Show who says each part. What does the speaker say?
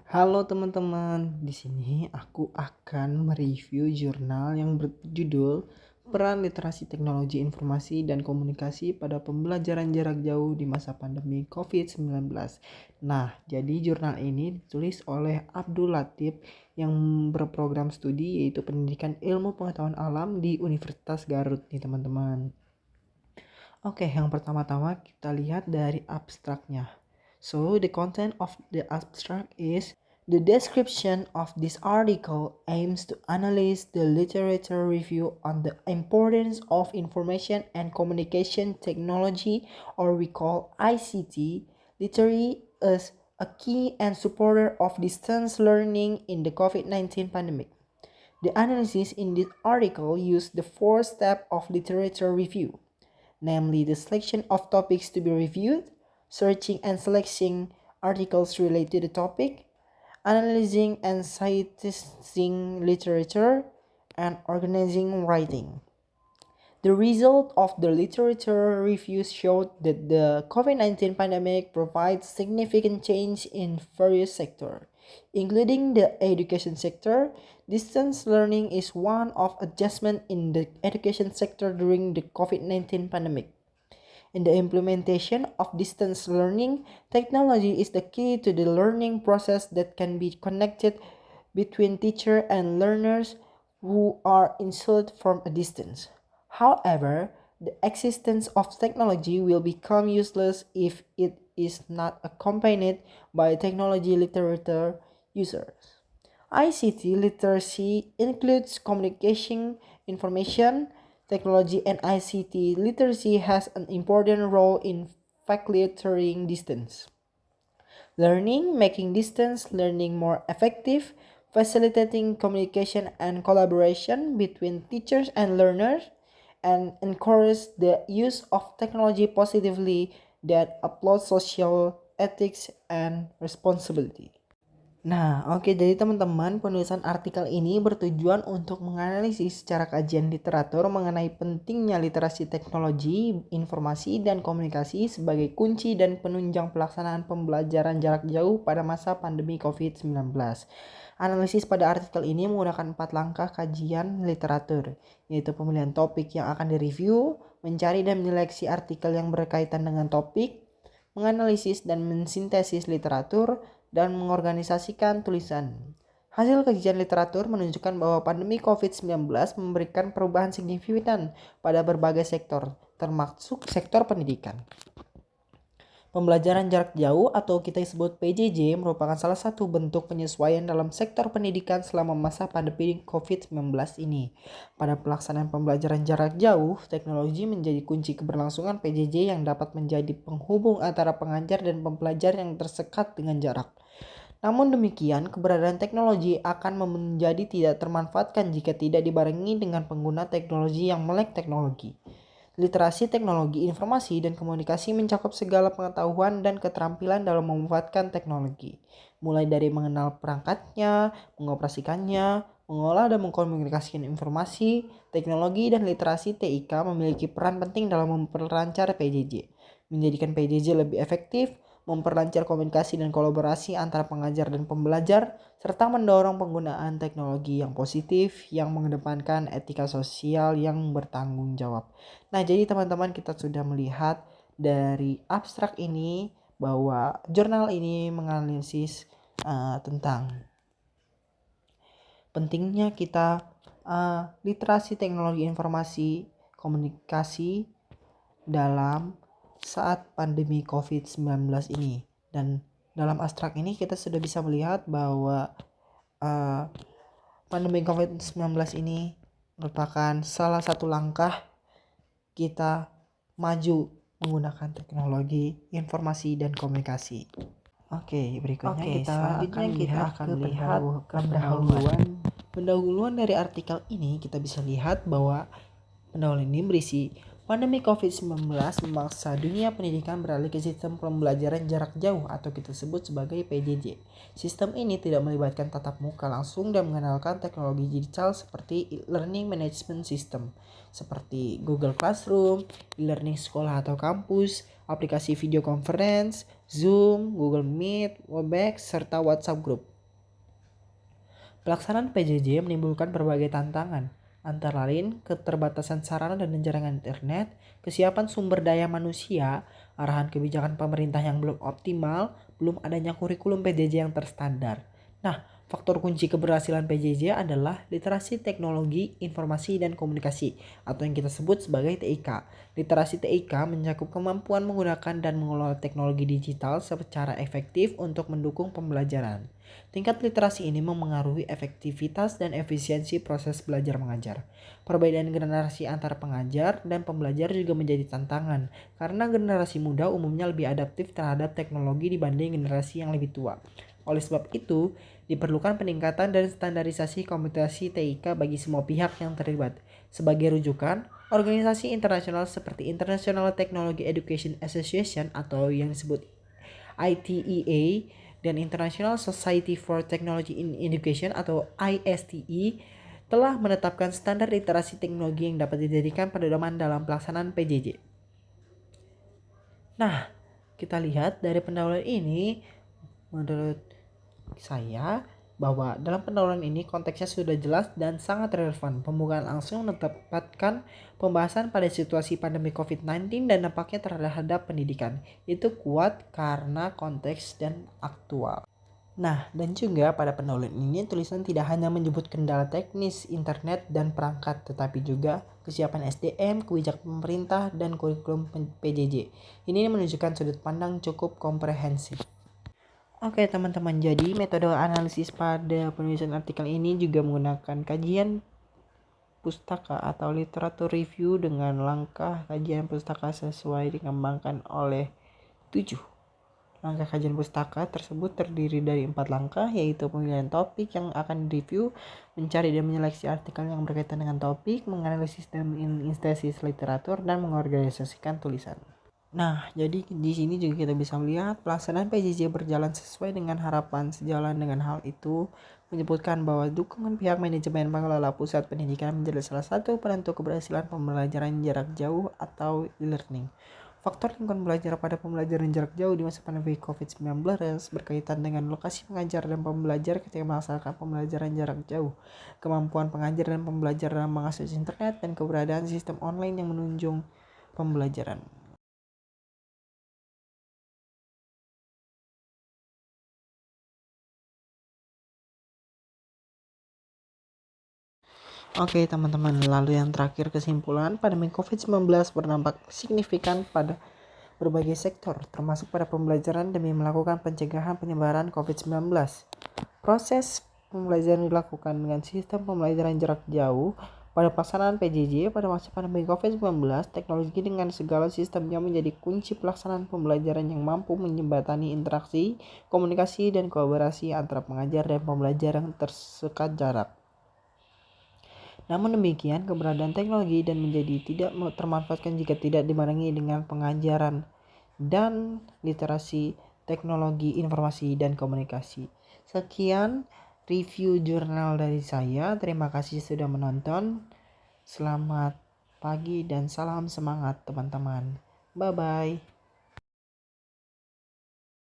Speaker 1: Halo teman-teman, di sini aku akan mereview jurnal yang berjudul Peran Literasi Teknologi Informasi dan Komunikasi pada Pembelajaran Jarak Jauh di Masa Pandemi COVID-19. Nah, jadi jurnal ini ditulis oleh Abdul Latif yang berprogram studi yaitu Pendidikan Ilmu Pengetahuan Alam di Universitas Garut nih teman-teman. Oke, yang pertama-tama kita lihat dari abstraknya. So, the content of the abstract is the description of this article aims to analyze the literature review on the importance of information and communication technology, or we call ICT, literally as a key and supporter of distance learning in the COVID-19 pandemic. The analysis in this article used the four steps of literature review, namely the selection of topics to be reviewed, searching and selecting articles related to the topic, analyzing and citing literature, and organizing writing. The result of the literature reviews showed that the COVID-19 pandemic provides significant change in various sectors, including the education sector. Distance learning is one of adjustment in the education sector during the COVID-19 pandemic. In the implementation of distance learning, technology is the key to the learning process that can be connected between teacher and learners who are installed from a distance. However, the existence of technology will become useless if it is not accompanied by technology literature users. ICT literacy includes communication, information, technology, and ICT literacy has an important role in facilitating distance learning, making distance learning more effective, facilitating communication and collaboration between teachers and learners, and encourage the use of technology positively that upholds social ethics and responsibility. Nah, oke, jadi teman-teman, penulisan artikel ini bertujuan untuk menganalisis secara kajian literatur mengenai pentingnya literasi teknologi, informasi, dan komunikasi sebagai kunci dan penunjang pelaksanaan pembelajaran jarak jauh pada masa pandemi COVID-19. Analisis pada artikel ini menggunakan 4 langkah kajian literatur, yaitu pemilihan topik yang akan direview, mencari dan menyeleksi artikel yang berkaitan dengan topik, menganalisis dan mensintesis literatur, dan mengorganisasikan tulisan. Hasil kajian literatur menunjukkan bahwa pandemi COVID-19 memberikan perubahan signifikan pada berbagai sektor, termasuk sektor pendidikan. Pembelajaran jarak jauh atau kita sebut PJJ merupakan salah satu bentuk penyesuaian dalam sektor pendidikan selama masa pandemi COVID-19 ini. Pada pelaksanaan pembelajaran jarak jauh, teknologi menjadi kunci keberlangsungan PJJ yang dapat menjadi penghubung antara pengajar dan pembelajar yang tersekat dengan jarak. Namun demikian, keberadaan teknologi akan menjadi tidak termanfaatkan jika tidak dibarengi dengan pengguna teknologi yang melek teknologi. Literasi teknologi informasi dan komunikasi mencakup segala pengetahuan dan keterampilan dalam memanfaatkan teknologi, mulai dari mengenal perangkatnya, mengoperasikannya, mengolah dan mengkomunikasikan informasi. Teknologi dan literasi TIK memiliki peran penting dalam memperlancar PJJ, menjadikan PJJ lebih efektif, memperlancar komunikasi dan kolaborasi antara pengajar dan pembelajar, serta mendorong penggunaan teknologi yang positif yang mengedepankan etika sosial yang bertanggung jawab. Nah, jadi teman-teman, kita sudah melihat dari abstrak ini bahwa jurnal ini menganalisis tentang pentingnya kita literasi teknologi informasi komunikasi dalam saat pandemi COVID-19 ini. Dan dalam abstrak ini kita sudah bisa melihat bahwa pandemi COVID-19 ini merupakan salah satu langkah kita maju menggunakan teknologi informasi dan komunikasi. Oke, berikutnya kita akan melihat pendahuluan dari artikel ini. Kita bisa lihat bahwa pendahuluan ini berisi pandemi COVID-19 memaksa dunia pendidikan beralih ke sistem pembelajaran jarak jauh atau kita sebut sebagai PJJ. Sistem ini tidak melibatkan tatap muka langsung dan mengandalkan teknologi digital seperti learning management system seperti Google Classroom, e-learning sekolah atau kampus, aplikasi video conference, Zoom, Google Meet, Webex, serta WhatsApp Group. Pelaksanaan PJJ menimbulkan berbagai tantangan, antara lain keterbatasan sarana dan jaringan internet, kesiapan sumber daya manusia, arahan kebijakan pemerintah yang belum optimal, belum adanya kurikulum PJJ yang terstandar. Nah, faktor kunci keberhasilan PJJ adalah literasi teknologi, informasi, dan komunikasi, atau yang kita sebut sebagai TIK. Literasi TIK mencakup kemampuan menggunakan dan mengelola teknologi digital secara efektif untuk mendukung pembelajaran. Tingkat literasi ini memengaruhi efektivitas dan efisiensi proses belajar mengajar. Perbedaan generasi antara pengajar dan pembelajar juga menjadi tantangan, karena generasi muda umumnya lebih adaptif terhadap teknologi dibanding generasi yang lebih tua. Oleh sebab itu, diperlukan peningkatan dan standarisasi komunikasi TIK bagi semua pihak yang terlibat. Sebagai rujukan, organisasi internasional seperti International Technology Education Association atau yang disebut ITEA dan International Society for Technology in Education atau ISTE telah menetapkan standar literasi teknologi yang dapat dijadikan pedoman dalam pelaksanaan PJJ. Nah, kita lihat dari pendahuluan ini, menurut saya bahwa dalam pendahuluan ini konteksnya sudah jelas dan sangat relevan. Pembukaan langsung menetapkan pembahasan pada situasi pandemi COVID-19 dan dampaknya terhadap pendidikan. Itu kuat karena konteks dan aktual. Nah, dan juga pada pendahuluan ini tulisan tidak hanya menyebut kendala teknis, internet, dan perangkat, tetapi juga kesiapan SDM, kebijakan pemerintah, dan kurikulum PJJ. Ini menunjukkan sudut pandang cukup komprehensif. Oke teman-teman, jadi metode analisis pada penulisan artikel ini juga menggunakan kajian pustaka atau literatur review dengan langkah kajian pustaka sesuai dikembangkan oleh 7. Langkah kajian pustaka tersebut terdiri dari 4 langkah, yaitu pemilihan topik yang akan direview, mencari dan menyeleksi artikel yang berkaitan dengan topik, menganalisis dan mensintesis literatur, dan mengorganisasikan tulisan. Nah, jadi di sini juga kita bisa melihat pelaksanaan PJJ berjalan sesuai dengan harapan. Sejalan dengan hal itu, menyebutkan bahwa dukungan pihak manajemen pengelola pusat pendidikan menjadi salah satu penentu keberhasilan pembelajaran jarak jauh atau e-learning. Faktor lingkungan belajar pada pembelajaran jarak jauh di masa pandemi COVID-19 berkaitan dengan lokasi pengajar dan pembelajar ketika melaksanakan pembelajaran jarak jauh, kemampuan pengajar dan pembelajar dalam mengakses internet, dan keberadaan sistem online yang menunjang pembelajaran. Oke teman-teman, lalu yang terakhir kesimpulan, pandemi COVID-19 berdampak signifikan pada berbagai sektor, termasuk pada pembelajaran demi melakukan pencegahan penyebaran COVID-19. Proses pembelajaran dilakukan dengan sistem pembelajaran jarak jauh. Pada pelaksanaan PJJ pada masa pandemi COVID-19, teknologi dengan segala sistemnya menjadi kunci pelaksanaan pembelajaran yang mampu menjembatani interaksi, komunikasi, dan kolaborasi antara pengajar dan pembelajar yang tersekat jarak. Namun demikian, keberadaan teknologi dan menjadi tidak termanfaatkan jika tidak dibarengi dengan pengajaran dan literasi teknologi informasi dan komunikasi. Sekian review jurnal dari saya. Terima kasih sudah menonton. Selamat pagi dan salam semangat teman-teman. Bye-bye.